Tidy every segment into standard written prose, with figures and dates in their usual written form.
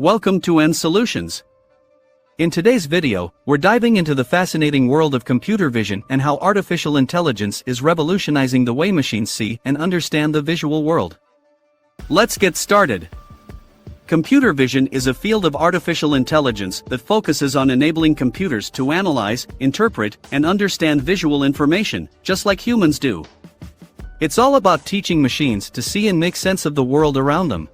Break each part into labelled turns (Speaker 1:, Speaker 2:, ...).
Speaker 1: Welcome to N Solutions. In today's video, we're diving into the fascinating world of computer vision and how artificial intelligence is revolutionizing the way machines see and understand the visual world. Let's get started. Computer vision is a field of artificial intelligence that focuses on enabling computers to analyze, interpret, and understand visual information, just like humans do. It's all about teaching machines to see and make sense of the world around them.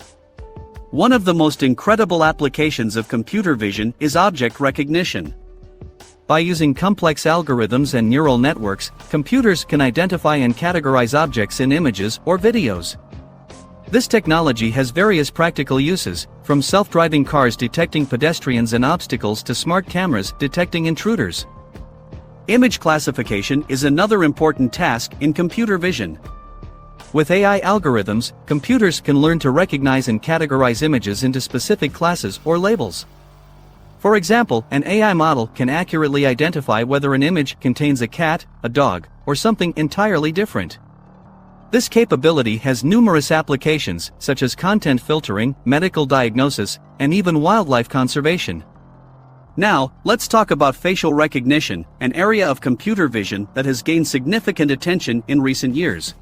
Speaker 1: One of the most incredible applications of computer vision is object recognition. By using complex algorithms and neural networks, computers can identify and categorize objects in images or videos. This technology has various practical uses, from self-driving cars detecting pedestrians and obstacles to smart cameras detecting intruders. Image classification is another important task in computer vision. With AI algorithms, computers can learn to recognize and categorize images into specific classes or labels. For example, an AI model can accurately identify whether an image contains a cat, a dog, or something entirely different. This capability has numerous applications, such as content filtering, medical diagnosis, and even wildlife conservation. Now, let's talk about facial recognition, an area of computer vision that has gained significant attention in recent years.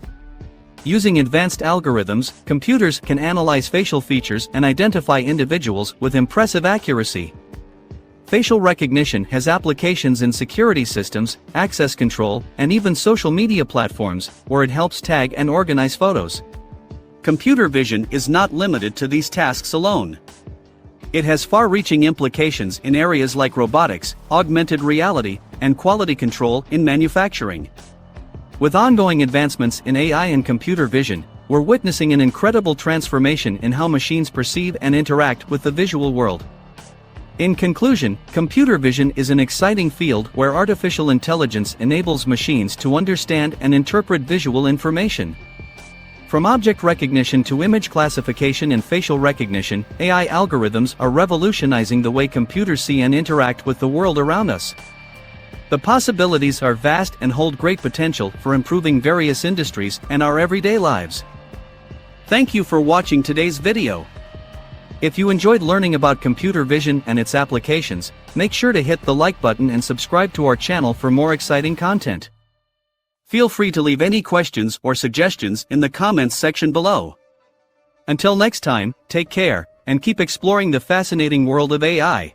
Speaker 1: Using advanced algorithms, computers can analyze facial features and identify individuals with impressive accuracy. Facial recognition has applications in security systems, access control, and even social media platforms, where it helps tag and organize photos. Computer vision is not limited to these tasks alone. It has far-reaching implications in areas like robotics, augmented reality, and quality control in manufacturing. With ongoing advancements in AI and computer vision, we're witnessing an incredible transformation in how machines perceive and interact with the visual world. In conclusion, computer vision is an exciting field where artificial intelligence enables machines to understand and interpret visual information. From object recognition to image classification and facial recognition, AI algorithms are revolutionizing the way computers see and interact with the world around us. The possibilities are vast and hold great potential for improving various industries and our everyday lives. Thank you for watching today's video. If you enjoyed learning about computer vision and its applications, make sure to hit the like button and subscribe to our channel for more exciting content. Feel free to leave any questions or suggestions in the comments section below. Until next time, take care, and keep exploring the fascinating world of AI.